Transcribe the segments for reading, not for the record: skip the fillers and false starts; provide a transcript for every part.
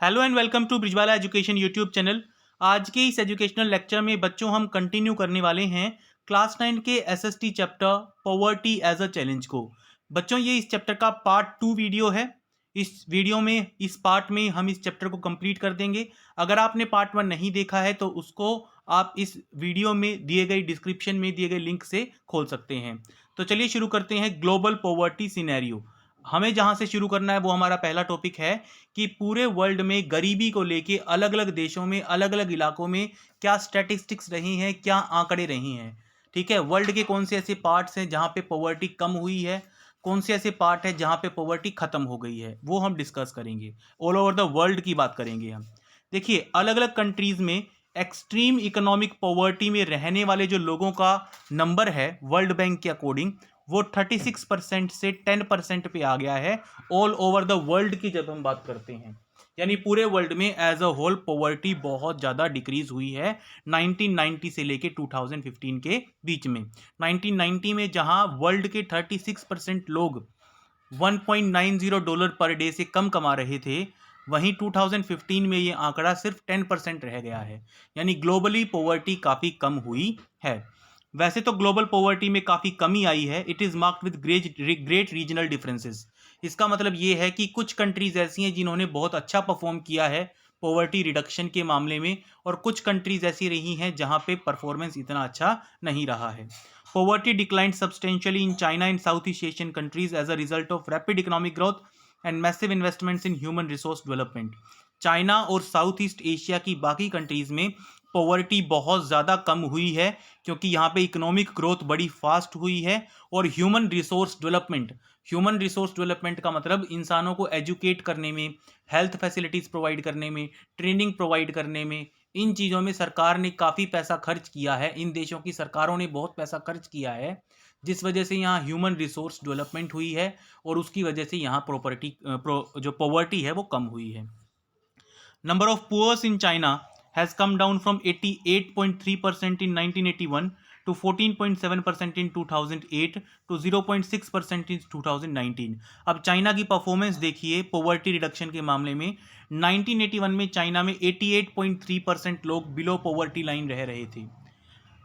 Hello and welcome to Brijwala education YouTube channel. आज के इस एजुकेशनल लेक्चर में बच्चों हम कंटिन्यू करने वाले हैं क्लास 9 के SST chapter poverty as a challenge को। बच्चों ये इस चैप्टर का पार्ट 2 वीडियो है। इस वीडियो में इस पार्ट में हम इस चैप्टर को कंप्लीट कर देंगे। अगर आपने पार्ट 1 नहीं देखा है तो उसको आप इस वीडियो में दिए गए डिस्क्रिप्शन में दिए गए लिंक से खोल सकते हैं। तो चलिए शुरू करते हैं। ग्लोबल पॉवर्टी सिनेरियो, हमें जहां से शुरू करना है वो हमारा पहला टॉपिक है कि पूरे वर्ल्ड में गरीबी को लेके अलग अलग देशों में अलग अलग इलाकों में क्या स्टैटिस्टिक्स रही हैं, क्या आंकड़े रही हैं। ठीक है, वर्ल्ड के कौन से ऐसे पार्ट्स हैं जहां पे पॉवर्टी कम हुई है, कौन से ऐसे पार्ट है जहां पे पॉवर्टी खत्म हो गई है, वो हम डिस्कस करेंगे। ऑल ओवर द वर्ल्ड की बात करेंगे हम। देखिए, अलग अलग कंट्रीज में एक्सट्रीम इकोनॉमिक पॉवर्टी में रहने वाले जो लोगों का नंबर है वर्ल्ड बैंक के अकॉर्डिंग वो 36% से 10% पे आ गया है ऑल ओवर द वर्ल्ड की जब हम बात करते हैं। यानी पूरे वर्ल्ड में एज अ होल पॉवर्टी बहुत ज़्यादा डिक्रीज हुई है 1990 से लेके 2015 के बीच में। 1990 में जहां वर्ल्ड के 36% लोग $1.90 पर डे से कम कमा रहे थे, वहीं 2015 में ये आंकड़ा सिर्फ 10% रह गया है। यानी ग्लोबली पॉवर्टी काफ़ी कम हुई है। वैसे तो ग्लोबल पॉवर्टी में काफ़ी कमी आई है। It is marked with great regional differences. इसका मतलब ये है कि कुछ कंट्रीज ऐसी हैं जिन्होंने बहुत अच्छा परफॉर्म किया है पॉवर्टी रिडक्शन के मामले में, और कुछ कंट्रीज ऐसी रही हैं जहां पे परफॉर्मेंस इतना अच्छा नहीं रहा है। Poverty declined substantially in China and Southeast Asian countries as a result of rapid economic growth and massive investments in human resource development. China और साउथ ईस्ट एशिया की बाकी कंट्रीज में पॉवर्टी बहुत ज़्यादा कम हुई है क्योंकि यहाँ पे इकोनॉमिक ग्रोथ बड़ी फास्ट हुई है और ह्यूमन रिसोर्स डेवलपमेंट का मतलब इंसानों को एजुकेट करने में, हेल्थ फैसिलिटीज़ प्रोवाइड करने में, ट्रेनिंग प्रोवाइड करने में, इन चीज़ों में सरकार ने काफ़ी पैसा खर्च किया है। इन देशों की सरकारों ने बहुत पैसा खर्च किया है, जिस वजह से यहाँ ह्यूमन रिसोर्स डेवलपमेंट हुई है और उसकी वजह से यहाँ जो पॉवर्टी है वो कम हुई है। Number of poors in China has come down from 88.3% in 1981 to 14.7% in 2008 to 0.6% in 2019। अब चाइना की परफॉर्मेंस देखिए पॉवर्टी रिडक्शन के मामले में। 1981 में चाइना में 88.3% लोग बिलो पॉवर्टी लाइन रह रहे थे।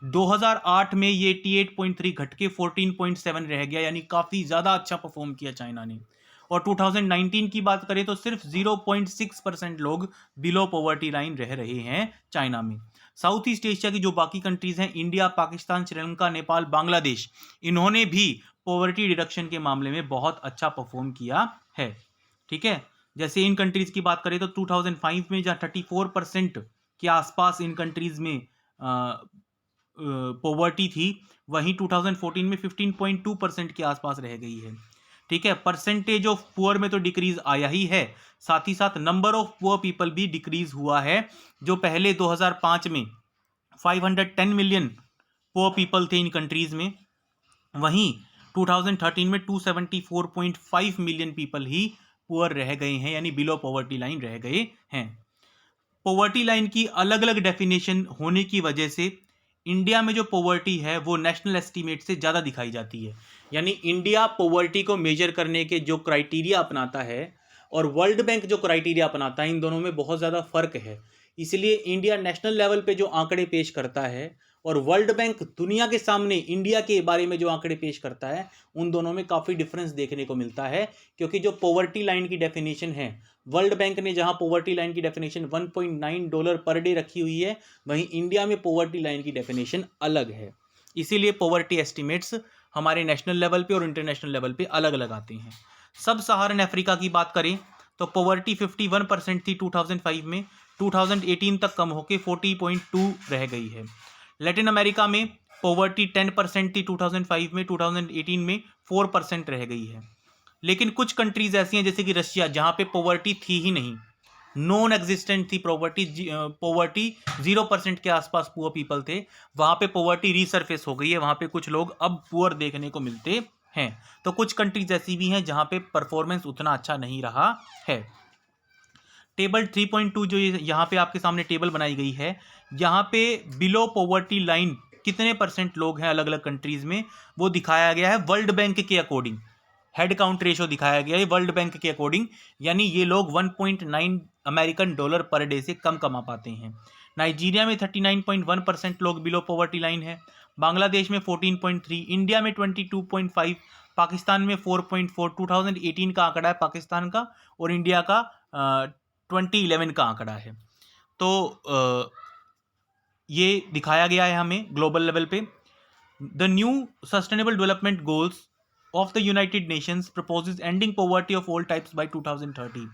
2008 में ये 88.3 घट के 14.7 रह गया, यानी काफ़ी ज़्यादा अच्छा परफॉर्म किया चाइना ने। और 2019 की बात करें तो सिर्फ 0.6% लोग बिलो पॉवर्टी लाइन रह रहे हैं चाइना में। साउथ ईस्ट एशिया की जो बाकी कंट्रीज हैं, इंडिया, पाकिस्तान, श्रीलंका, नेपाल, बांग्लादेश, इन्होंने भी पॉवर्टी रिडक्शन के मामले में बहुत अच्छा परफॉर्म किया है। ठीक है, जैसे इन कंट्रीज की बात करें तो 2005 में जहाँ 34% के आसपास इन कंट्रीज में पॉवर्टी थी, वहीं 2014 में 15.2% के आसपास रह गई है। ठीक है, परसेंटेज ऑफ पुअर में तो डिक्रीज आया ही है, साथ ही साथ नंबर ऑफ पुअर पीपल भी डिक्रीज हुआ है। जो पहले 2005 में 510 मिलियन पुअर पीपल थे इन कंट्रीज में, वहीं 2013 में 274.5 मिलियन पीपल ही पुअर रह गए हैं, यानी बिलो पॉवर्टी लाइन रह गए हैं। पॉवर्टी लाइन की अलग अलग डेफिनेशन होने की वजह से इंडिया में जो पॉवर्टी है वो नेशनल एस्टीमेट से ज़्यादा दिखाई जाती है। यानी इंडिया पॉवर्टी को मेजर करने के जो क्राइटेरिया अपनाता है और वर्ल्ड बैंक जो क्राइटेरिया अपनाता है, इन दोनों में बहुत ज़्यादा फर्क है। इसलिए इंडिया नेशनल लेवल पे जो आंकड़े पेश करता है और वर्ल्ड बैंक दुनिया के सामने इंडिया के बारे में जो आंकड़े पेश करता है, उन दोनों में काफ़ी डिफरेंस देखने को मिलता है। क्योंकि जो पॉवर्टी लाइन की डेफिनेशन है, वर्ल्ड बैंक ने जहां पॉवर्टी लाइन की डेफिनेशन $1.9 पर डे रखी हुई है, वहीं इंडिया में पॉवर्टी लाइन की डेफिनेशन अलग है। इसीलिए पॉवर्टी एस्टिमेट्स हमारे नेशनल लेवल पे और इंटरनेशनल लेवल पे अलग अलग आते हैं। सब सहारन अफ्रीका की बात करें तो पॉवर्टी 51% थी 2005 में, 2018 तक कम होकर 40.2 रह गई है। लैटिन अमेरिका में पॉवर्टी 10% थी 2005 में, 2018 में 4% रह गई है। लेकिन कुछ कंट्रीज ऐसी हैं जैसे कि रशिया, जहां पे पॉवर्टी थी ही नहीं, नॉन एग्जिस्टेंट थी पॉवर्टी 0% के आसपास पुअर पीपल थे, वहां पे पॉवर्टी रीसरफेस हो गई है, वहां पे कुछ लोग अब पुअर देखने को मिलते हैं। तो कुछ कंट्रीज ऐसी भी हैं जहां पे परफॉर्मेंस उतना अच्छा नहीं रहा है। टेबल 3.2 जो यहाँ पे आपके सामने टेबल बनाई गई है, यहाँ पे बिलो पॉवर्टी लाइन कितने % लोग हैं अलग अलग कंट्रीज में, वो दिखाया गया है वर्ल्ड बैंक के अकॉर्डिंग। हेड काउंट रेशो दिखाया गया है वर्ल्ड बैंक के अकॉर्डिंग, यानी ये लोग 1.9 अमेरिकन डॉलर पर डे से कम कमा पाते हैं। नाइजीरिया में 39.1% लोग बिलो पॉवर्टी लाइन है, बांग्लादेश में 14.3, इंडिया में 22.5, पाकिस्तान में 4.4। 2018 का आंकड़ा है पाकिस्तान का, और इंडिया का 2011 का आंकड़ा है। तो ये दिखाया गया है हमें ग्लोबल लेवल पे। The new sustainable development goals of the United Nations proposes ending poverty of all types by 2030।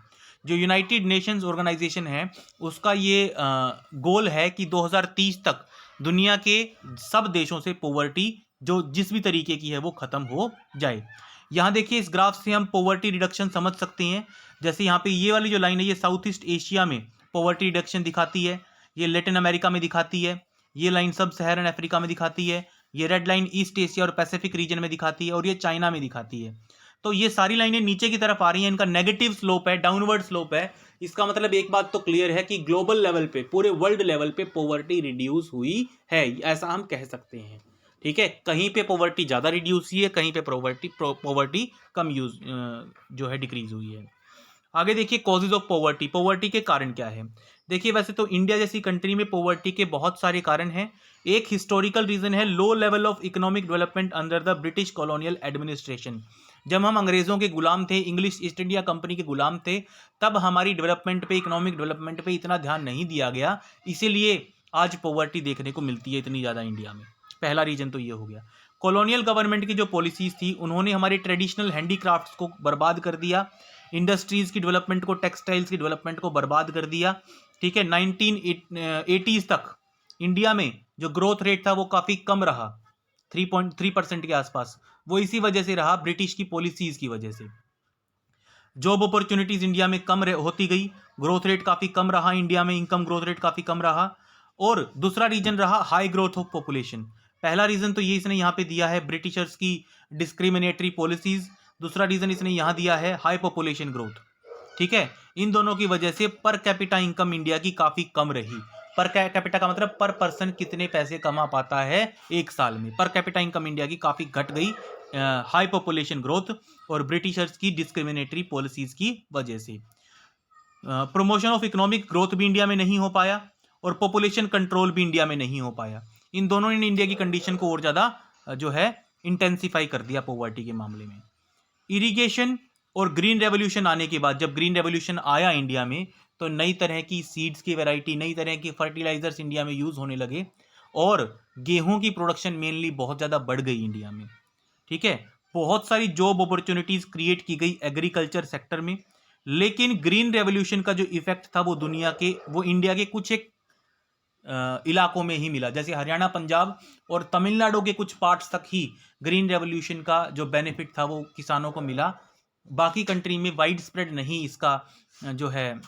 जो यूनाइटेड नेशंस ऑर्गेनाइजेशन है उसका ये गोल है कि 2030 तक दुनिया के सब देशों से पॉवर्टी जो जिस भी तरीके की है वो ख़त्म हो जाए। यहाँ देखिए इस ग्राफ से हम पॉवर्टी रिडक्शन समझ सकते हैं। जैसे यहाँ पे ये वाली जो लाइन है ये साउथ ईस्ट एशिया में पॉवर्टी रिडक्शन दिखाती है, ये लैटिन अमेरिका में दिखाती है, ये लाइन सब सहारन अफ्रीका में दिखाती है, ये रेड लाइन ईस्ट एशिया और पैसिफिक रीजन में दिखाती है, और ये चाइना में दिखाती है। तो ये सारी लाइनें नीचे की तरफ आ रही हैं, इनका नेगेटिव स्लोप है, डाउनवर्ड स्लोप है। इसका मतलब एक बात तो क्लियर है कि ग्लोबल लेवल पे, पूरे वर्ल्ड लेवल पे पॉवर्टी रिड्यूस हुई है, ऐसा हम कह सकते हैं। ठीक है, कहीं पे पॉवर्टी ज़्यादा रिड्यूस हुई है, कहीं पे पॉवर्टी कम जो है डिक्रीज हुई है। आगे देखिए कॉजेज ऑफ पॉवर्टी, पॉवर्टी के कारण क्या है। देखिए वैसे तो इंडिया जैसी कंट्री में पॉवर्टी के बहुत सारे कारण हैं। एक हिस्टोरिकल रीजन है low level of economic development under the British colonial administration. जब हम अंग्रेजों के गुलाम थे, इंग्लिश ईस्ट इंडिया कंपनी के गुलाम थे, तब हमारी डेवलपमेंट पे, इकोनॉमिक डेवलपमेंट पे इतना ध्यान नहीं दिया गया, इसीलिए आज पॉवर्टी देखने को मिलती है इतनी ज़्यादा इंडिया में। पहला रीजन तो ये हो गया। कॉलोनियल गवर्नमेंट की जो पॉलिसीज थी उन्होंने हमारे ट्रेडिशनल हैंडीक्राफ्ट्स को बर्बाद कर दिया, इंडस्ट्रीज की डेवलपमेंट को, टेक्सटाइल्स की डेवलपमेंट को बर्बाद कर दिया। ठीक है, 1980s तक इंडिया में जो ग्रोथ रेट था वो काफ़ी कम रहा, 3.3% के आसपास। वो इसी वजह से रहा, ब्रिटिश की पॉलिसीज की वजह से। जॉब अपॉर्चुनिटीज इंडिया में कम होती गई, ग्रोथ रेट काफ़ी कम रहा इंडिया में, इनकम ग्रोथ रेट काफ़ी कम रहा। और दूसरा रीजन रहा हाई ग्रोथ ऑफ पॉपुलेशन। पहला रीजन तो ये इसने यहाँ पे दिया है ब्रिटिशर्स की डिस्क्रिमिनेटरी पॉलिसीज, दूसरा रीजन इसने यहाँ दिया है हाई पॉपुलेशन ग्रोथ। ठीक है, इन दोनों की वजह से पर कैपिटा इनकम इंडिया की काफ़ी कम रही। पर कैपिटा का मतलब पर पर्सन कितने पैसे कमा पाता है एक साल में। पर कैपिटा इनकम इंडिया की काफ़ी घट गई हाई पॉपुलेशन ग्रोथ और ब्रिटिशर्स की डिस्क्रिमिनेटरी पॉलिसीज की वजह से। प्रमोशन ऑफ इकोनॉमिक ग्रोथ भी इंडिया में नहीं हो पाया और पॉपुलेशन कंट्रोल भी इंडिया में नहीं हो पाया। इन दोनों ने इंडिया की कंडीशन को और ज़्यादा जो है इंटेंसिफाई कर दिया पॉवर्टी के मामले में। इरिगेशन और ग्रीन रेवोल्यूशन आने के बाद, जब ग्रीन रेवोल्यूशन आया इंडिया में, तो नई तरह की सीड्स की वैरायटी, नई तरह की फर्टिलाइजर्स इंडिया में यूज़ होने लगे और गेहूं की प्रोडक्शन मेनली बहुत ज़्यादा बढ़ गई इंडिया में। ठीक है, बहुत सारी जॉब अपॉर्चुनिटीज़ क्रिएट की गई एग्रीकल्चर सेक्टर में। लेकिन ग्रीन रेवोल्यूशन का जो इफेक्ट था वो दुनिया के, वो इंडिया के कुछ एक इलाकों में ही मिला। जैसे हरियाणा, पंजाब और तमिलनाडु के कुछ पार्ट्स तक ही ग्रीन रेवोल्यूशन का जो बेनिफिट था वो किसानों को मिला। बाकी कंट्री में वाइड स्प्रेड नहीं इसका जो है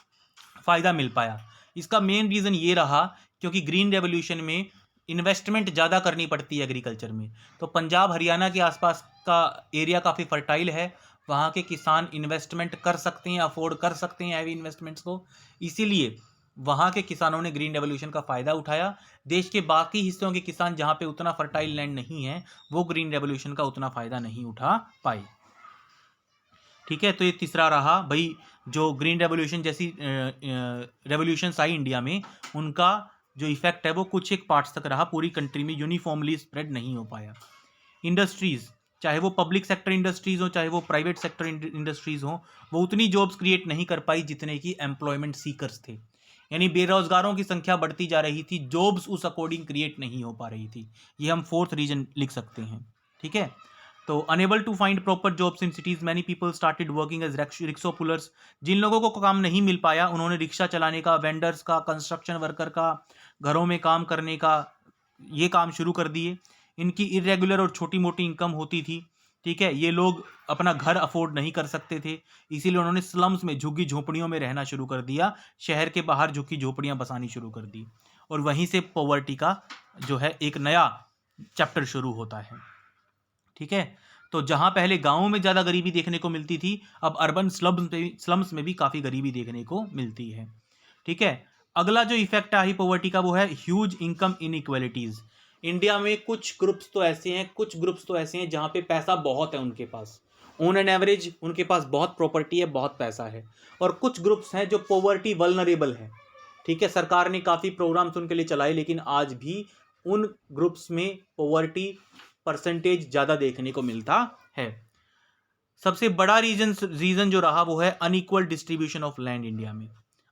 फ़ायदा मिल पाया। इसका मेन रीज़न ये रहा क्योंकि ग्रीन रेवोल्यूशन में इन्वेस्टमेंट ज़्यादा करनी पड़ती है एग्रीकल्चर में। तो पंजाब, हरियाणा के आसपास का एरिया काफ़ी फर्टाइल है, वहाँ के किसान इन्वेस्टमेंट कर सकते हैं, अफोर्ड कर सकते हैं हैवी इन्वेस्टमेंट्स को, इसीलिए वहाँ के किसानों ने ग्रीन रेवोल्यूशन का फ़ायदा उठाया। देश के बाकी हिस्सों के किसान जहाँ पे उतना फर्टाइल लैंड नहीं है, वो ग्रीन रेवोल्यूशन का उतना फ़ायदा नहीं उठा पाए। ठीक है, तो ये तीसरा रहा भाई, जो ग्रीन रेवोल्यूशन जैसी रेवोल्यूशंस आई इंडिया में, उनका जो इफेक्ट है वो कुछ एक पार्ट्स तक रहा, पूरी कंट्री में यूनिफॉर्मली स्प्रेड नहीं हो पाया। इंडस्ट्रीज़, चाहे वो पब्लिक सेक्टर इंडस्ट्रीज़ हो, चाहे वो प्राइवेट सेक्टर इंडस्ट्रीज़ हो, वो उतनी जॉब्स क्रिएट नहीं कर पाई जितने की एम्प्लॉयमेंट सीकर्स थे। यानी बेरोजगारों की संख्या बढ़ती जा रही थी, जॉब्स उस अकॉर्डिंग क्रिएट नहीं हो पा रही थी। ये हम फोर्थ रीजन लिख सकते हैं। ठीक है, तो unable to find proper jobs in cities, many people started working as rickshaw pullers. जिन लोगों को काम नहीं मिल पाया उन्होंने रिक्शा चलाने का, वेंडर्स का, कंस्ट्रक्शन वर्कर का, घरों में काम करने का, ये काम शुरू कर दिए। इनकी इरेगुलर और छोटी मोटी इनकम होती थी। ठीक है, ये लोग अपना घर अफोर्ड नहीं कर सकते थे, इसीलिए उन्होंने स्लम्स में, झुग्गी झोपड़ियों में रहना शुरू कर दिया, शहर के बाहर झुग्गी झोपड़ियाँ बसानी शुरू कर दी, और वहीं से पॉवर्टी का जो है एक नया चैप्टर शुरू होता है। ठीक है, तो जहां पहले गांवों में ज़्यादा गरीबी देखने को मिलती थी, अब अर्बन स्लम्स में भी काफ़ी गरीबी देखने को मिलती है। ठीक है, अगला जो इफेक्ट है पॉवर्टी का वो है ह्यूज इनकम इनइक्वालिटीज़। इंडिया में कुछ ग्रुप्स तो ऐसे हैं जहाँ पे पैसा बहुत है उनके पास, ऑन एन एवरेज उनके पास बहुत प्रॉपर्टी है, बहुत पैसा है। और कुछ ग्रुप्स हैं जो पॉवर्टी वल्नरेबल हैं, ठीक है। सरकार ने काफ़ी प्रोग्राम्स उनके लिए चलाए, लेकिन आज भी उन ग्रुप्स में पॉवर्टी परसेंटेज ज़्यादा देखने को मिलता है। सबसे बड़ा रीजन जो रहा वो है unequal distribution of land India में,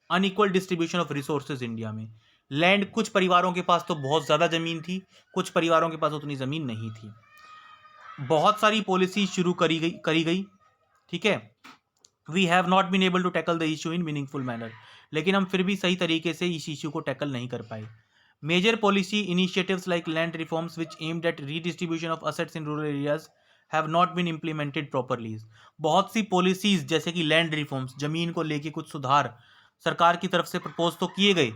unequal distribution of resources India में। लैंड कुछ परिवारों के पास तो बहुत ज़्यादा ज़मीन थी, कुछ परिवारों के पास उतनी ज़मीन नहीं थी। बहुत सारी पॉलिसी शुरू करी गई, ठीक है। We have not been able to tackle the issue in meaningful manner, लेकिन हम फिर भी सही तरीके से इस इशू को टैकल नहीं कर पाए। Major policy initiatives like land reforms which aimed at redistribution of assets in rural areas have not been implemented properly. बहुत सी पॉलिसीज जैसे कि लैंड रिफॉर्म्स, जमीन को लेके कुछ सुधार सरकार की तरफ से प्रपोज तो किए गए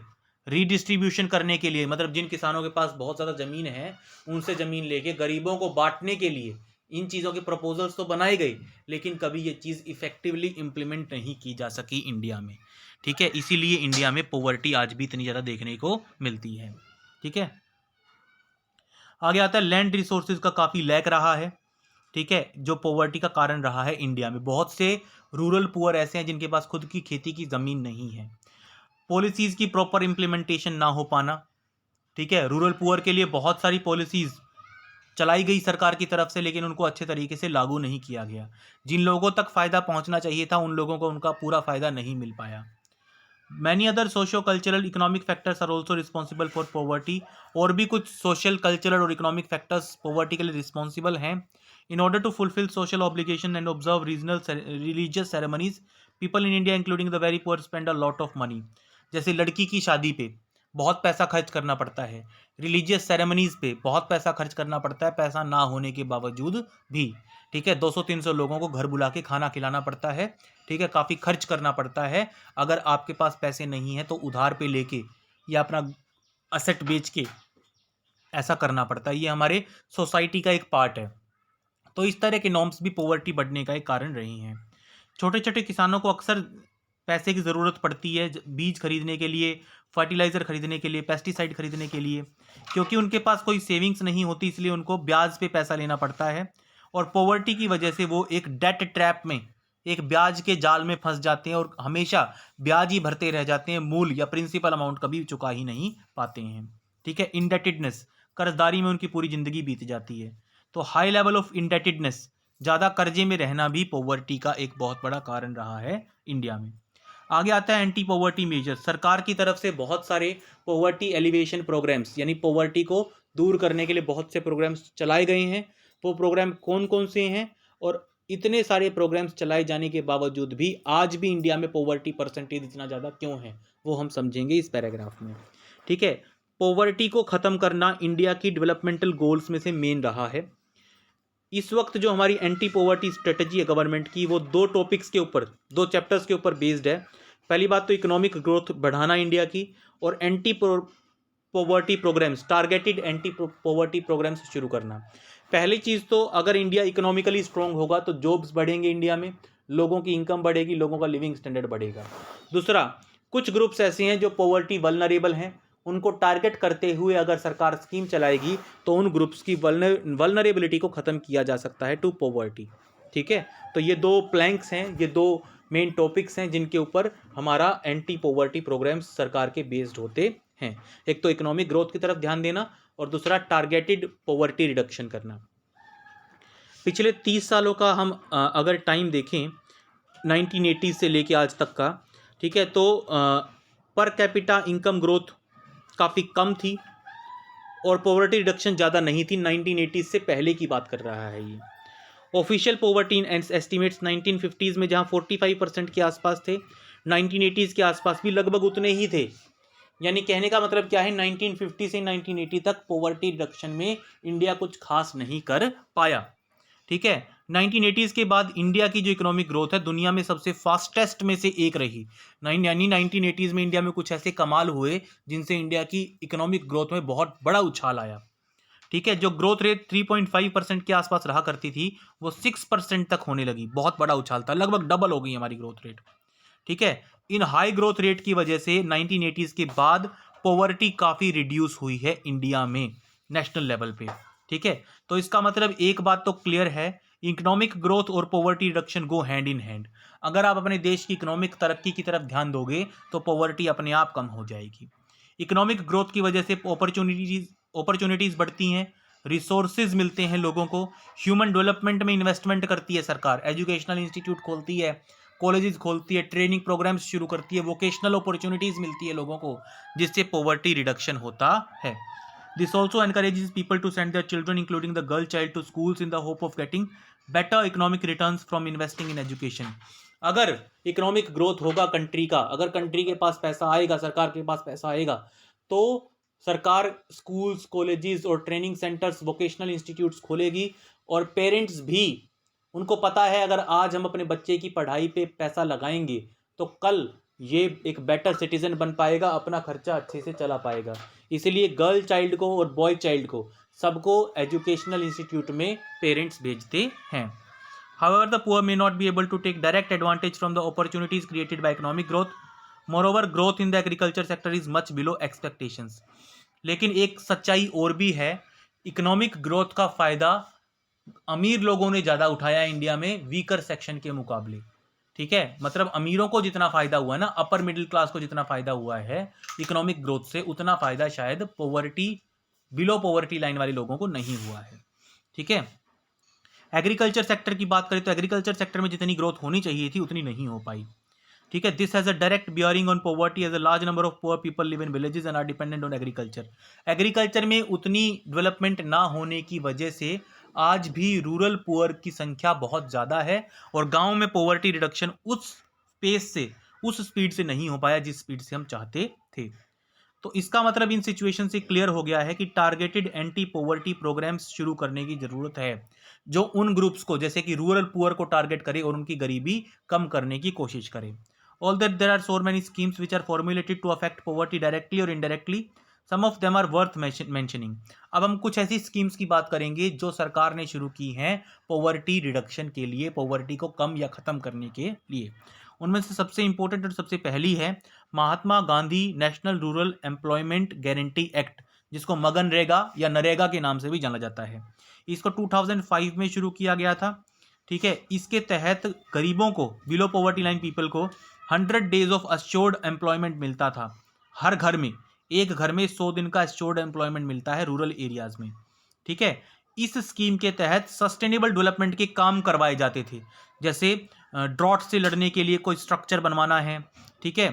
रीडिस्ट्रीब्यूशन करने के लिए, मतलब जिन किसानों के पास बहुत ज़्यादा ज़मीन है उनसे ज़मीन लेके गरीबों को बांटने के लिए इन चीज़ों के प्रपोजल्स तो बनाए गए, लेकिन कभी ये चीज़ इफेक्टिवली इम्प्लीमेंट नहीं की जा सकी इंडिया में, ठीक है। इसीलिए इंडिया में पॉवर्टी आज भी इतनी ज़्यादा देखने को मिलती है, ठीक है। आगे आता है लैंड रिसोर्सेज का काफ़ी लैक रहा है, ठीक है, जो पॉवर्टी का कारण रहा है इंडिया में। बहुत से रूरल पुअर ऐसे हैं जिनके पास खुद की खेती की ज़मीन नहीं है। पॉलिसीज़ की प्रॉपर इम्प्लीमेंटेशन ना हो पाना, ठीक है। रूरल पुअर के लिए बहुत सारी पॉलिसीज़ चलाई गई सरकार की तरफ से, लेकिन उनको अच्छे तरीके से लागू नहीं किया गया। जिन लोगों तक फ़ायदा पहुंचना चाहिए था उन लोगों को उनका पूरा फ़ायदा नहीं मिल पाया। Many other socio cultural economic factors are also responsible for poverty. और भी कुछ सोशल कल्चरल और इकोनॉमिक फैक्टर्स पॉवर्टी के लिए रिस्पॉन्सिबल हैं। In order to fulfil social obligation and observe regional religious ceremonies, people in India including the very poor spend a lot of money. जैसे लड़की की शादी पे बहुत पैसा खर्च करना पड़ता है, रिलीजियस सेरेमनीज पे बहुत पैसा खर्च करना पड़ता है, पैसा ना होने के बावजूद भी, ठीक है। 200-300 लोगों को घर बुला के खाना खिलाना पड़ता है, ठीक है। काफ़ी खर्च करना पड़ता है। अगर आपके पास पैसे नहीं हैं तो उधार पे लेके या अपना असेट बेच के ऐसा करना पड़ता है। ये हमारे सोसाइटी का एक पार्ट है। तो इस तरह के नॉर्म्स भी पॉवर्टी बढ़ने का एक कारण रही हैं। छोटे छोटे किसानों को अक्सर पैसे की ज़रूरत पड़ती है बीज खरीदने के लिए, फर्टिलाइज़र खरीदने के लिए, पेस्टिसाइड खरीदने के लिए, क्योंकि उनके पास कोई सेविंग्स नहीं होती, इसलिए उनको ब्याज पे पैसा लेना पड़ता है। और पॉवर्टी की वजह से वो एक डेट ट्रैप में, एक ब्याज के जाल में फंस जाते हैं और हमेशा ब्याज ही भरते रह जाते हैं, मूल या प्रिंसिपल अमाउंट कभी चुका ही नहीं पाते हैं, ठीक है। इंडेटेडनेस, कर्जदारी में उनकी पूरी ज़िंदगी बीत जाती है। तो हाई लेवल ऑफ इंडेटेडनेस, ज़्यादा कर्जे में रहना भी पॉवर्टी का एक बहुत बड़ा कारण रहा है इंडिया में। आगे आता है एंटी पॉवर्टी मेजर। सरकार की तरफ से बहुत सारे पॉवर्टी एलिवेशन प्रोग्राम्स, यानी पॉवर्टी को दूर करने के लिए बहुत से प्रोग्राम्स चलाए गए हैं। वो प्रोग्राम कौन कौन से हैं और इतने सारे प्रोग्राम्स चलाए जाने के बावजूद भी आज भी इंडिया में पॉवर्टी परसेंटेज इतना ज़्यादा क्यों है, वो हम समझेंगे इस पैराग्राफ में, ठीक है। पॉवर्टी को ख़त्म करना इंडिया की डेवलपमेंटल गोल्स में से मेन रहा है। इस वक्त जो हमारी एंटी पॉवर्टी स्ट्रेटजी है गवर्नमेंट की, वो 2 टॉपिक्स के ऊपर, 2 चैप्टर्स के ऊपर बेस्ड है। पहली बात तो इकोनॉमिक ग्रोथ बढ़ाना इंडिया की, और anti poverty programmes, targeted anti poverty programmes शुरू करना। पहली चीज़ तो अगर इंडिया इकोनॉमिकली स्ट्रॉन्ग होगा तो जॉब्स बढ़ेंगे इंडिया में, लोगों की इनकम बढ़ेगी, लोगों का लिविंग स्टैंडर्ड बढ़ेगा। दूसरा, कुछ ग्रुप्स ऐसे हैं जो पॉवर्टी वल्नरेबल हैं, उनको टारगेट करते हुए अगर सरकार स्कीम चलाएगी तो उन ग्रुप्स की वल्नरेबिलिटी को ख़त्म किया जा सकता है टू पॉवर्टी, ठीक है। तो ये 2 प्लैंक्स हैं, ये 2 मेन टॉपिक्स हैं जिनके ऊपर हमारा एंटी पॉवर्टी प्रोग्राम्स सरकार के बेस्ड होते हैं। एक तो इकोनॉमिक ग्रोथ की तरफ ध्यान देना और दूसरा टारगेटेड पॉवर्टी रिडक्शन करना। पिछले 30 सालों का हम अगर टाइम देखें 1980 से लेके आज तक का, ठीक है, तो पर कैपिटा इनकम ग्रोथ काफ़ी कम थी और पॉवर्टी रिडक्शन ज़्यादा नहीं थी। 1980 से पहले की बात कर रहा है ये। ऑफिशियल पॉवर्टी एस्टिमेट्स 1950s में जहाँ 45% के आसपास थे, 1980s के आसपास भी लगभग उतने ही थे। यानी कहने का मतलब क्या है, 1950 से 1980 तक पॉवर्टी रिडक्शन में इंडिया कुछ खास नहीं कर पाया, ठीक है। 1980s के बाद इंडिया की जो इकोनॉमिक ग्रोथ है दुनिया में सबसे फास्टेस्ट में से एक रही। यानी 1980s में इंडिया में कुछ ऐसे कमाल हुए जिनसे इंडिया की इकोनॉमिक ग्रोथ में बहुत बड़ा उछाल आया, ठीक है। जो ग्रोथ रेट 3.5% के आसपास रहा करती थी वो 6% तक होने लगी, बहुत बड़ा उछाल था, लगभग डबल हो गई हमारी ग्रोथ रेट, ठीक है। इन हाई ग्रोथ रेट की वजह से 1980s के बाद पॉवर्टी काफ़ी रिड्यूस हुई है इंडिया में नेशनल लेवल पे, ठीक है। तो इसका मतलब एक बात तो क्लियर है इकोनॉमिक ग्रोथ और poverty reduction go hand in hand. अगर आप अपने देश की इकोनॉमिक तरक्की की तरफ ध्यान दोगे तो पॉवर्टी अपने आप कम हो जाएगी। इकोनॉमिक ग्रोथ की वजह से अपॉर्चुनिटीज बढ़ती हैं, रिसोर्सेज मिलते हैं लोगों को, ह्यूमन डेवलपमेंट में इन्वेस्टमेंट करती है सरकार, एजुकेशनल इंस्टीट्यूट खोलती है, कॉलेजेस खोलती है, ट्रेनिंग प्रोग्राम्स शुरू करती है, वोकेशनल अपॉर्चुनिटीज मिलती है लोगों को, जिससे पॉवर्टी रिडक्शन होता है। This also encourages people to send their children including the girl child to schools in the hope of getting better economic returns from investing in education. अगर इकोनॉमिक ग्रोथ होगा country का, अगर country के पास पैसा आएगा, सरकार के पास पैसा आएगा, तो सरकार स्कूल्स, कॉलेजेस और ट्रेनिंग सेंटर्स, वोकेशनल इंस्टीट्यूट्स खोलेगी। और पेरेंट्स भी, उनको पता है अगर आज हम अपने बच्चे की पढ़ाई पे पैसा लगाएंगे तो कल ये एक बेटर सिटीजन बन पाएगा, अपना खर्चा अच्छे से चला पाएगा। इसीलिए गर्ल चाइल्ड को और बॉय चाइल्ड को सबको एजुकेशनल इंस्टीट्यूट में पेरेंट्स भेजते हैं। However, the poor may not be able to take direct advantage from the opportunities created by economic growth. Moreover, growth in the agriculture sector is much below expectations. लेकिन एक सच्चाई और भी है, economic growth का फायदा अमीर लोगों ने ज़्यादा उठाया है इंडिया में वीकर सेक्शन के मुकाबले। ठीक है, मतलब अमीरों को जितना फायदा हुआ ना, अपर मिडिल क्लास को जितना फायदा हुआ है इकोनॉमिक ग्रोथ से, उतना फायदा शायद बिलो पॉवर्टी लाइन वाले लोगों को नहीं हुआ है। ठीक है, एग्रीकल्चर सेक्टर की बात करें तो एग्रीकल्चर सेक्टर में जितनी ग्रोथ होनी चाहिए थी उतनी नहीं हो पाई। ठीक है, this has a direct bearing on poverty as a large number of poor people live in villages and are dependent on agriculture. Agriculture में उतनी डेवलपमेंट ना होने की वजह से आज भी रूरल पुअर की संख्या बहुत ज़्यादा है और गाँव में पॉवर्टी रिडक्शन उस स्पीड से नहीं हो पाया जिस स्पीड से हम चाहते थे। तो इसका मतलब इन सिचुएशन से क्लियर हो गया है कि टारगेटेड एंटी पॉवर्टी प्रोग्राम्स शुरू करने की जरूरत है, जो उन ग्रुप्स को, जैसे कि रूरल पुअर को टारगेट करे और उनकी गरीबी कम करने की कोशिश करे। All that there are so many schemes which are formulated to affect poverty directly और indirectly, some of them are worth mentioning. अब हम कुछ ऐसी स्कीम्स की बात करेंगे जो सरकार ने शुरू की हैं पॉवर्टी रिडक्शन के लिए, पॉवर्टी को कम या ख़त्म करने के लिए। उनमें से सबसे इंपॉर्टेंट और सबसे पहली है Mahatma Gandhi national rural employment guarantee act, जिसको मगनरेगा या नरेगा के नाम से भी जाना जाता है। इसको 2005 में शुरू किया गया था। ठीक है, इसके तहत गरीबों को, बिलो पॉवर्टी लाइन पीपल को 100 डेज ऑफ अश्योर्ड एम्प्लॉयमेंट मिलता था। हर घर में, एक घर में 100 दिन का अश्योर्ड एम्प्लॉयमेंट मिलता है रूरल एरियाज में। ठीक है, इस स्कीम के तहत सस्टेनेबल डेवलपमेंट के काम करवाए जाते थे, जैसे ड्रॉट से लड़ने के लिए कोई स्ट्रक्चर बनवाना है, ठीक है,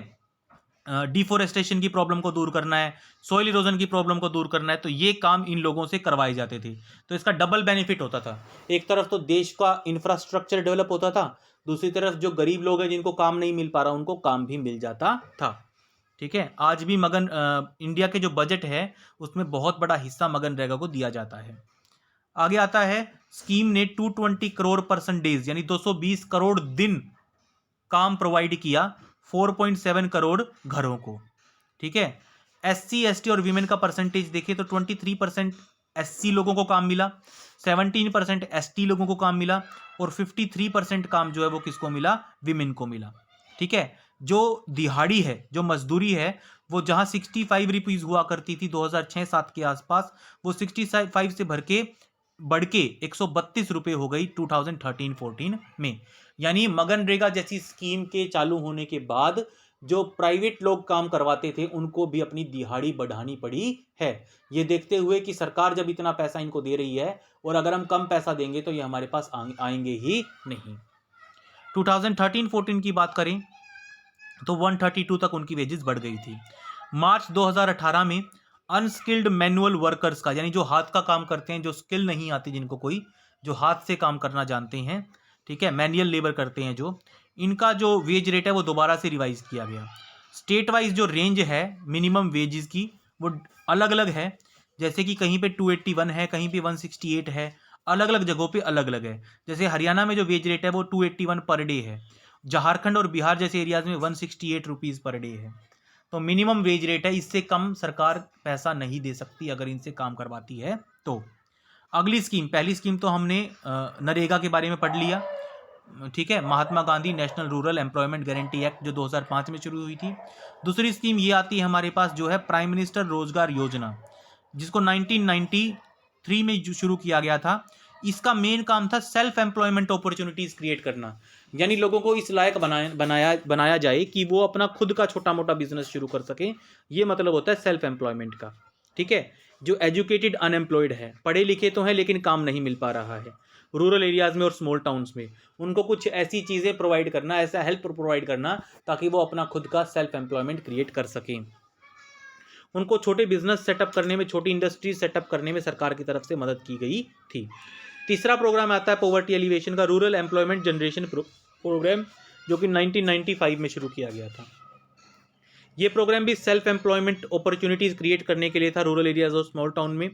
डिफोरेस्टेशन की प्रॉब्लम को दूर करना है, सॉइल इरोजन की प्रॉब्लम को दूर करना है, तो ये काम इन लोगों से करवाए जाते थे। तो इसका डबल बेनिफिट होता था, एक तरफ तो देश का इंफ्रास्ट्रक्चर डेवलप होता था, दूसरी तरफ जो गरीब लोग हैं जिनको काम नहीं मिल पा रहा उनको काम भी मिल जाता था। ठीक है, आज भी इंडिया के जो बजट है उसमें बहुत बड़ा हिस्सा मगनरेगा को दिया जाता है। आगे आता है, स्कीम ने 220 करोड़ पर्सन डेज यानी 220 करोड़ दिन काम प्रोवाइड किया 4.7 करोड़ घरों को। ठीक है, SC ST और वीमेन का परसेंटेज देखिए तो 23% SC लोगों को काम मिला, 17% ST लोगों को काम मिला और 53% काम जो है वो किसको मिला, वीमेन को मिला। ठीक है, जो दिहाड़ी है, जो मजदूरी है, वो जहां 65 रुपीज हुआ करती थी 2006-7 के आसपास, वो 65 से बढ़ के 132 रुपये हो गई 2013-14 में। यानी मगनरेगा जैसी स्कीम के चालू होने के बाद जो प्राइवेट लोग काम करवाते थे उनको भी अपनी दिहाड़ी बढ़ानी पड़ी है, ये देखते हुए कि सरकार जब इतना पैसा इनको दे रही है और अगर हम कम पैसा देंगे तो ये हमारे पास आएंगे ही नहीं। 2013-14 की बात करें तो 132 तक उनकी वेजेस बढ़ गई थी। मार्च 2018 में अनस्किल्ड मैनुअल वर्कर्स का, यानी जो हाथ का काम करते हैं, जो स्किल नहीं आती जिनको कोई, जो हाथ से काम करना जानते हैं, ठीक है, मैनुअल लेबर करते हैं जो, इनका जो वेज रेट है वो दोबारा से रिवाइज किया गया। स्टेट वाइज जो रेंज है मिनिमम वेजेस की वो अलग अलग है, जैसे कि कहीं पे 281 है, कहीं पे 168 है, अलग अलग जगहों पे अलग अलग है। जैसे हरियाणा में जो वेज रेट है वो 281 पर डे है, झारखंड और बिहार जैसे एरियाज में 168 रुपीज़ पर डे है। तो मिनिमम वेज रेट है, इससे कम सरकार पैसा नहीं दे सकती अगर इनसे काम करवाती है तो। अगली स्कीम, पहली स्कीम तो हमने नरेगा के बारे में पढ़ लिया, ठीक है, Mahatma Gandhi national rural employment guarantee act जो 2005 में शुरू हुई थी। दूसरी स्कीम ये आती है हमारे पास जो है प्राइम मिनिस्टर रोजगार योजना, जिसको 1993 में शुरू किया गया था। इसका मेन काम था सेल्फ एम्प्लॉयमेंट अपॉर्चुनिटीज़ क्रिएट करना, यानी लोगों को इस लायक बनाया जाए कि वो अपना खुद का छोटा मोटा बिजनेस शुरू कर सकें। ये मतलब होता है सेल्फ एम्प्लॉयमेंट का। ठीक है, जो एजुकेटेड अनएम्प्लॉयड है, पढ़े लिखे तो हैं लेकिन काम नहीं मिल पा रहा है रूरल एरियाज़ में और स्मॉल टाउन्स में, उनको कुछ ऐसी चीज़ें प्रोवाइड करना, ऐसा हेल्प प्रोवाइड करना ताकि वो अपना खुद का सेल्फ एम्प्लॉयमेंट क्रिएट कर सकें। उनको छोटे बिजनेस सेटअप करने में, छोटी इंडस्ट्रीज सेटअप करने में सरकार की तरफ से मदद की गई थी। तीसरा प्रोग्राम आता है पॉवर्टी एलिवेशन का, रूरल एम्प्लॉयमेंट जनरेशन प्रोग्राम, जो कि 1995 में शुरू किया गया था। ये प्रोग्राम भी सेल्फ एम्प्लॉयमेंट अपॉर्चुनिटीज़ क्रिएट करने के लिए था रूरल एरियाज और स्मॉल टाउन में।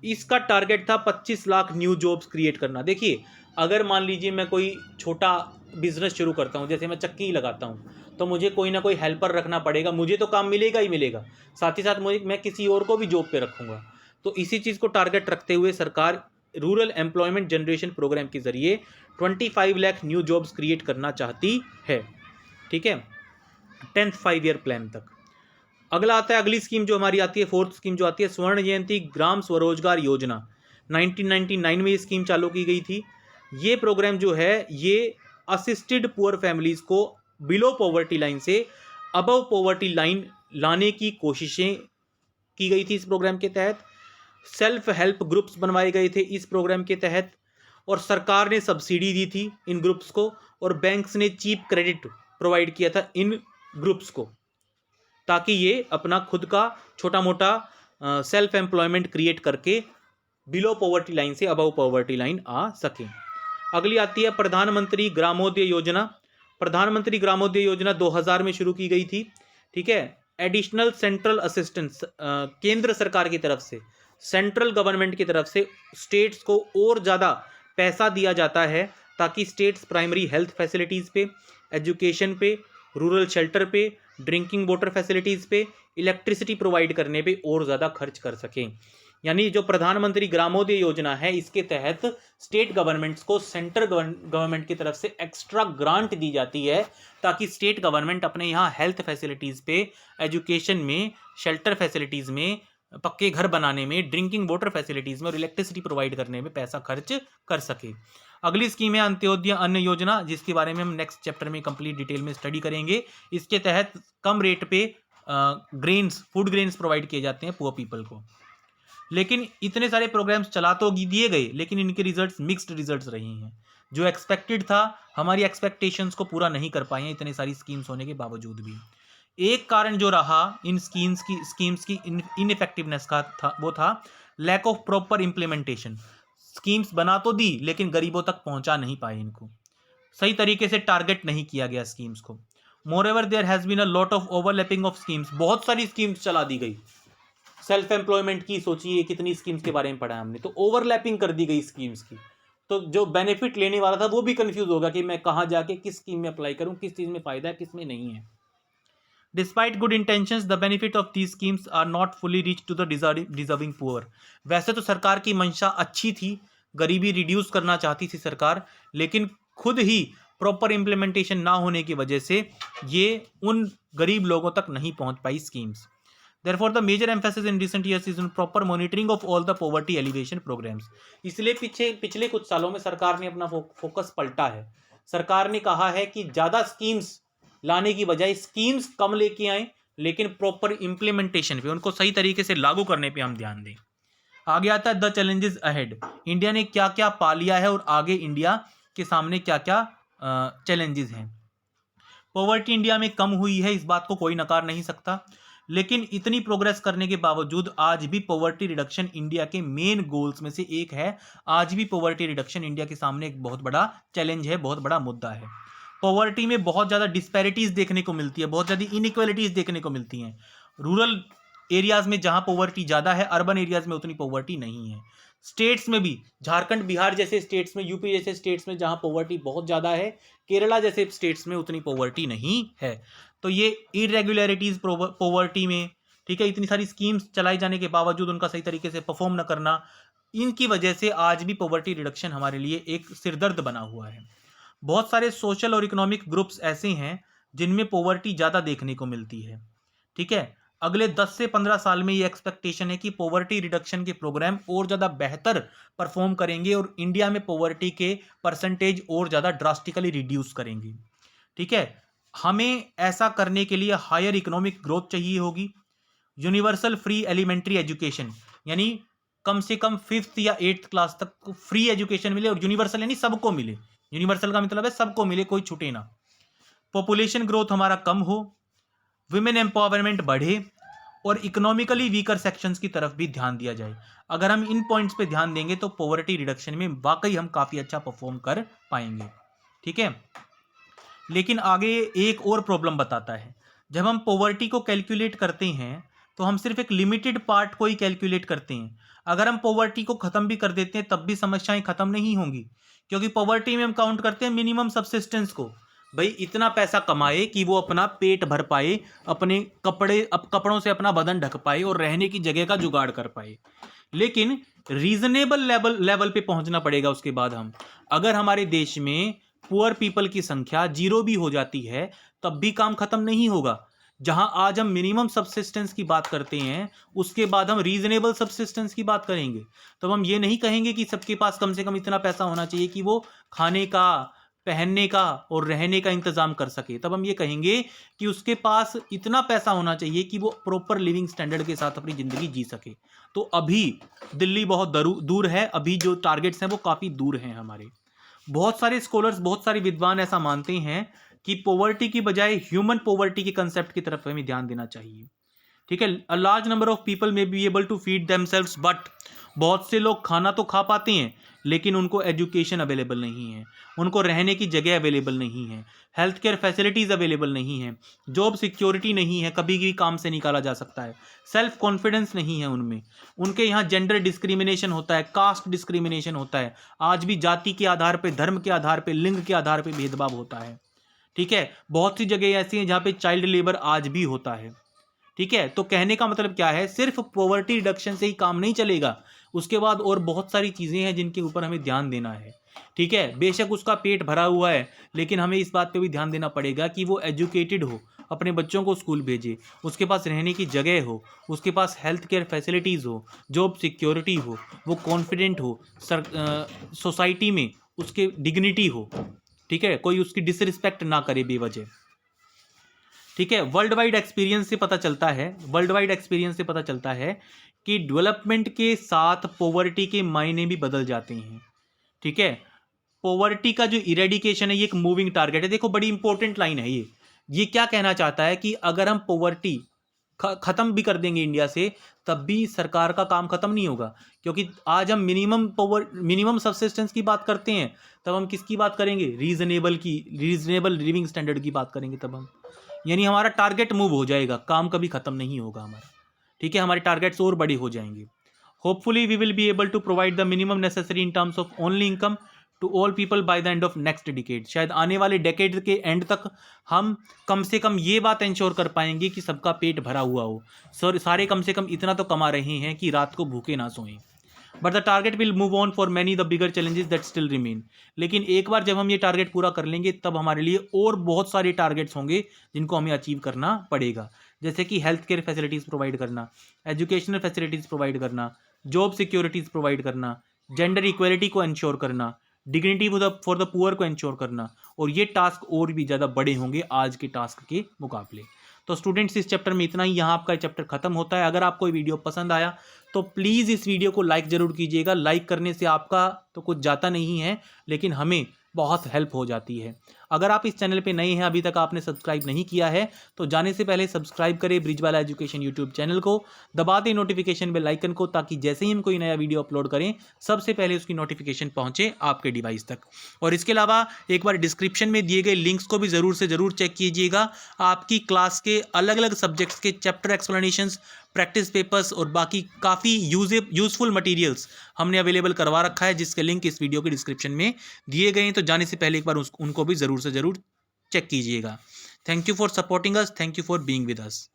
इसका टारगेट था 25 लाख न्यू जॉब्स क्रिएट करना। देखिए, अगर मान लीजिए मैं कोई छोटा बिजनेस शुरू करता हूँ, जैसे मैं चक्की लगाता हूँ, तो मुझे कोई ना कोई हेल्पर रखना पड़ेगा, मुझे तो काम मिलेगा ही मिलेगा, साथ ही साथ मैं किसी और को भी जॉब पे रखूँगा। तो इसी चीज़ को टारगेट रखते हुए सरकार रूरल एम्प्लॉयमेंट जनरेशन प्रोग्राम के ज़रिए 25 लाख न्यू जॉब्स क्रिएट करना चाहती है। ठीक है, 10th 5 ईयर प्लान तक। अगला आता है, अगली स्कीम जो हमारी आती है, फोर्थ स्कीम जो आती है, स्वर्ण जयंती ग्राम स्वरोजगार योजना। 1999 में ये स्कीम चालू की गई थी। ये प्रोग्राम जो है ये असिस्टेड पुअर फैमिलीज़ को बिलो पॉवर्टी लाइन से अबव पॉवर्टी लाइन लाने की कोशिशें की गई थी इस प्रोग्राम के तहत। सेल्फ हेल्प ग्रुप्स बनवाए गए थे इस प्रोग्राम के तहत, और सरकार ने सब्सिडी दी थी इन ग्रुप्स को, और बैंक्स ने चीप क्रेडिट प्रोवाइड किया था इन ग्रुप्स को, ताकि ये अपना खुद का छोटा मोटा सेल्फ एम्प्लॉयमेंट क्रिएट करके बिलो पॉवर्टी लाइन से अबव पॉवर्टी लाइन आ सकें। अगली आती है प्रधानमंत्री ग्रामोदय योजना। प्रधानमंत्री ग्रामोदय योजना 2000 में शुरू की गई थी। ठीक है, एडिशनल सेंट्रल असिस्टेंस केंद्र सरकार की तरफ से, सेंट्रल गवर्नमेंट की तरफ से स्टेट्स को और ज़्यादा पैसा दिया जाता है ताकि स्टेट्स प्राइमरी हेल्थ फैसिलिटीज़ पे, एजुकेशन पे, रूरल शेल्टर पे, ड्रिंकिंग वाटर फैसिलिटीज़ पे, इलेक्ट्रिसिटी प्रोवाइड करने पे और ज़्यादा खर्च कर सकें। यानी जो प्रधानमंत्री ग्रामोदय योजना है, इसके तहत स्टेट गवर्नमेंट्स को सेंट्रल गवर्नमेंट की तरफ से एक्स्ट्रा ग्रांट दी जाती है ताकि स्टेट गवर्नमेंट अपने यहाँ हेल्थ फैसिलिटीज़ पे, एजुकेशन में, शेल्टर फैसिलिटीज़ में, पक्के घर बनाने में, ड्रिंकिंग वाटर फैसिलिटीज़ में और इलेक्ट्रिसिटी प्रोवाइड करने में पैसा खर्च कर सके। अगली स्कीम है अंत्योदय अन्न योजना, जिसके बारे में हम नेक्स्ट चैप्टर में कंप्लीट डिटेल में स्टडी करेंगे। इसके तहत कम रेट पे ग्रेन्स, फूड ग्रेन्स प्रोवाइड किए जाते हैं पुअर पीपल को। लेकिन इतने सारे प्रोग्राम्स चला तो दिए गए, लेकिन इनके रिजल्ट्स मिक्स्ड रिजल्ट्स रहे हैं। जो एक्सपेक्टेड था, हमारी एक्सपेक्टेशंस को पूरा नहीं कर पाए हैं इतने सारी स्कीम्स होने के बावजूद भी। एक कारण जो रहा इन स्कीम्स की इनइफेक्टिवनेस का था, वो था lack of proper implementation. Schemes बना तो दी लेकिन गरीबों तक पहुंचा नहीं पाए, इनको सही तरीके से टारगेट नहीं किया गया स्कीम्स को। Moreover there has been a lot of overlapping of schemes, बहुत सारी स्कीम्स चला दी गई। सेल्फ एम्प्लॉयमेंट की सोचिए कितनी स्कीम्स के बारे में पढ़ा हमने, तो ओवरलैपिंग कर दी गई स्कीम्स की, तो जो बेनिफिट लेने वाला था वो भी कंफ्यूज होगा कि मैं कहाँ जाके किस स्कीम में अप्लाई करूँ, किस चीज़ में फ़ायदा है, किस में नहीं है। Despite good intentions, the benefit of these schemes are not fully reach to the deserving poor. वैसे तो सरकार की मंशा अच्छी थी, गरीबी रिड्यूस करना चाहती थी सरकार, लेकिन खुद ही प्रॉपर इम्प्लीमेंटेशन ना होने की वजह से ये उन गरीब लोगों तक नहीं पहुंच पाई schemes. Therefore, the major emphasis in recent years is on proper monitoring of all the poverty alleviation programs. इसलिए पिछले कुछ सालों में सरकार ने अपना फोकस पलटा है। सरकार ने कहा है कि ज़्यादा स्कीम्स लाने की बजाय स्कीम्स कम लेके आए, लेकिन प्रॉपर इम्प्लीमेंटेशन पे, उनको सही तरीके से लागू करने पे हम ध्यान दें। आगे आता है द चैलेंजेस अहेड। इंडिया ने क्या क्या पा लिया है और आगे इंडिया के सामने क्या क्या चैलेंजेस हैं। पॉवर्टी इंडिया में कम हुई है, इस बात को कोई नकार नहीं सकता, लेकिन इतनी प्रोग्रेस करने के बावजूद आज भी पॉवर्टी रिडक्शन इंडिया के मेन गोल्स में से एक है। आज भी पॉवर्टी रिडक्शन इंडिया के सामने एक बहुत बड़ा चैलेंज है, बहुत बड़ा मुद्दा है। पॉवर्टी में बहुत ज़्यादा डिस्पैरिटीज़ देखने को मिलती है, बहुत ज़्यादा इनइक्वालिटीज़ देखने को मिलती हैं। रूरल एरियाज़ में जहाँ पॉवर्टी ज़्यादा है, अर्बन एरियाज़ में उतनी पॉवर्टी नहीं है। स्टेट्स में भी, झारखंड, बिहार जैसे स्टेट्स में, यूपी जैसे स्टेट्स में जहाँ पॉवर्टी बहुत ज़्यादा है, केरला जैसे स्टेट्स में उतनी पॉवर्टी नहीं है। तो ये इरेगुलरिटीज़ पॉवर्टी में, ठीक है, इतनी सारी स्कीम्स चलाई जाने के बावजूद उनका सही तरीके से परफॉर्म न करना, इनकी वजह से आज भी पॉवर्टी रिडक्शन हमारे लिए एक सिरदर्द बना हुआ है। बहुत सारे सोशल और इकोनॉमिक ग्रुप्स ऐसे हैं जिनमें पॉवर्टी ज़्यादा देखने को मिलती है। ठीक है, अगले 10 से 15 साल में ये एक्सपेक्टेशन है कि पॉवर्टी रिडक्शन के प्रोग्राम और ज़्यादा बेहतर परफॉर्म करेंगे और इंडिया में पॉवर्टी के परसेंटेज और ज़्यादा ड्रास्टिकली रिड्यूस करेंगे। ठीक है, हमें ऐसा करने के लिए हायर इकोनॉमिक ग्रोथ चाहिए होगी, यूनिवर्सल फ्री एलिमेंट्री एजुकेशन, यानी कम से कम 5th या 8th क्लास तक फ्री एजुकेशन मिले, और यूनिवर्सल यानी सबको मिले। यूनिवर्सल का मतलब है सबको मिले, कोई छूटे ना। पॉपुलेशन ग्रोथ हमारा कम हो, विमेन एम्पावरमेंट बढ़े, और इकोनॉमिकली वीकर सेक्शंस की तरफ भी ध्यान दिया जाए। अगर हम इन पॉइंट्स पे ध्यान देंगे तो पॉवर्टी रिडक्शन में वाकई हम काफ़ी अच्छा परफॉर्म कर पाएंगे। ठीक है, लेकिन आगे एक और प्रॉब्लम बताता है। जब हम पॉवर्टी को कैलकुलेट करते हैं तो हम सिर्फ एक लिमिटेड पार्ट को ही कैलकुलेट करते हैं। अगर हम पॉवर्टी को ख़त्म भी कर देते हैं तब भी समस्याएं ख़त्म नहीं होंगी, क्योंकि पॉवर्टी में हम काउंट करते हैं मिनिमम सब्सिस्टेंस को। भाई इतना पैसा कमाए कि वो अपना पेट भर पाए, अपने कपड़ों से अपना बदन ढक पाए और रहने की जगह का जुगाड़ कर पाए। लेकिन रीजनेबल लेवल पे पहुंचना पड़ेगा। उसके बाद हम, अगर हमारे देश में पुअर पीपल की संख्या 0 भी हो जाती है तब भी काम खत्म नहीं होगा। जहां आज हम मिनिमम सब्सिस्टेंस की बात करते हैं, उसके बाद हम रीजनेबल सब्सिस्टेंस की बात करेंगे। तब हम ये नहीं कहेंगे कि सबके पास कम से कम इतना पैसा होना चाहिए कि वो खाने का, पहनने का और रहने का इंतजाम कर सके। तब हम ये कहेंगे कि उसके पास इतना पैसा होना चाहिए कि वो प्रॉपर लिविंग स्टैंडर्ड के साथ अपनी ज़िंदगी जी सके। तो अभी दिल्ली बहुत दूर है, अभी जो टारगेट्स हैं वो काफ़ी दूर हैं हमारे। बहुत सारे स्कॉलर्स, बहुत सारे विद्वान ऐसा मानते हैं कि पॉवर्टी की बजाय ह्यूमन पॉवर्टी के कंसेप्ट की तरफ हमें ध्यान देना चाहिए। ठीक है, a large number of people may be able to feed themselves, but बहुत से लोग खाना तो खा पाते हैं लेकिन उनको एजुकेशन अवेलेबल नहीं है, उनको रहने की जगह अवेलेबल नहीं है, हेल्थ केयर फैसिलिटीज़ अवेलेबल नहीं है, जॉब सिक्योरिटी नहीं है, कभी भी काम से निकाला जा सकता है, सेल्फ कॉन्फिडेंस नहीं है उनमें, उनके यहाँ जेंडर डिस्क्रिमिनेशन होता है, कास्ट डिस्क्रिमिनेशन होता है, आज भी जाति के आधार पर, धर्म के आधार पर, लिंग के आधार पर भेदभाव होता है। ठीक है, बहुत सी जगह ऐसी हैं जहाँ पे चाइल्ड लेबर आज भी होता है। ठीक है, तो कहने का मतलब क्या है, सिर्फ पॉवर्टी रिडक्शन से ही काम नहीं चलेगा, उसके बाद और बहुत सारी चीज़ें हैं जिनके ऊपर हमें ध्यान देना है। ठीक है, बेशक उसका पेट भरा हुआ है लेकिन हमें इस बात पे भी ध्यान देना पड़ेगा कि वो एजुकेटेड हो, अपने बच्चों को स्कूल भेजे, उसके पास रहने की जगह हो, उसके पास हेल्थ केयर फैसिलिटीज़ हो, जॉब सिक्योरिटी हो, वो कॉन्फिडेंट हो, सोसाइटी में उसके डिग्निटी हो। ठीक है, कोई उसकी डिसरिस्पेक्ट ना करे बेवजह। ठीक है, वर्ल्ड वाइड एक्सपीरियंस से पता चलता है कि डेवलपमेंट के साथ पॉवर्टी के मायने भी बदल जाते हैं। ठीक है, पॉवर्टी का जो इरेडिकेशन है ये एक मूविंग टारगेट है। देखो बड़ी इंपॉर्टेंट लाइन है ये क्या कहना चाहता है कि अगर हम पॉवर्टी खत्म भी कर देंगे इंडिया से तब भी सरकार का काम खत्म नहीं होगा, क्योंकि आज हम मिनिमम सब्सिस्टेंस की बात करते हैं, तब हम किसकी बात करेंगे, रीजनेबल लिविंग स्टैंडर्ड की बात करेंगे तब हम, यानी हमारा टारगेट मूव हो जाएगा, काम कभी खत्म नहीं होगा हमारा। ठीक है, हमारे टारगेट्स और बड़े हो जाएंगे। Hopefully we will be able to provide the minimum necessary in terms of only income to all people by the end of next decade. शायद आने वाले डेकेड के एंड तक हम कम से कम ये बात इंश्योर कर पाएंगे कि सबका पेट भरा हुआ हो, सारे कम से कम इतना तो कमा रहे हैं कि रात को भूखे ना सोएं। But the target will move on for many the bigger challenges that still remain. लेकिन एक बार जब हम ये टारगेट पूरा कर लेंगे तब हमारे लिए और बहुत सारे टारगेट्स होंगे जिनको हमें अचीव करना पड़ेगा, जैसे कि हेल्थ केयर फैसिलिटीज़ प्रोवाइड करना, एजुकेशनल फैसिलिटीज़ प्रोवाइड करना, जॉब सिक्योरिटीज़ प्रोवाइड करना, जेंडर इक्वलिटी को इंश्योर करना, डिग्निटी फॉर द पुअर को इंश्योर करना, और ये टास्क और भी ज़्यादा बड़े होंगे आज के टास्क के मुकाबले। तो स्टूडेंट्स इस चैप्टर में इतना ही, यहाँ आपका चैप्टर खत्म होता है। अगर आपको ये वीडियो पसंद आया तो प्लीज़ इस वीडियो को लाइक ज़रूर कीजिएगा। लाइक करने से आपका तो कुछ जाता नहीं है लेकिन हमें बहुत हेल्प हो जाती है। अगर आप इस चैनल पे नए हैं, अभी तक आपने सब्सक्राइब नहीं किया है तो जाने से पहले सब्सक्राइब करें ब्रिजवाला एजुकेशन यूट्यूब चैनल को, दबा दें नोटिफिकेशन बेल आइकन को, ताकि जैसे ही हम कोई नया वीडियो अपलोड करें सबसे पहले उसकी नोटिफिकेशन पहुंचे आपके डिवाइस तक। और इसके अलावा एक बार डिस्क्रिप्शन में दिए गए लिंक्स को भी ज़रूर से ज़रूर चेक कीजिएगा। आपकी क्लास के अलग अलग सब्जेक्ट्स के चैप्टर एक्सप्लेनेशंस, प्रैक्टिस पेपर्स और बाकी काफ़ी यूज़फुल मटेरियल्स हमने अवेलेबल करवा रखा है, जिसके लिंक इस वीडियो के डिस्क्रिप्शन में दिए गए हैं। तो जाने से पहले एक बार उनको भी ज़रूर से ज़रूर चेक कीजिएगा। Thank you for supporting us, thank you for being with us.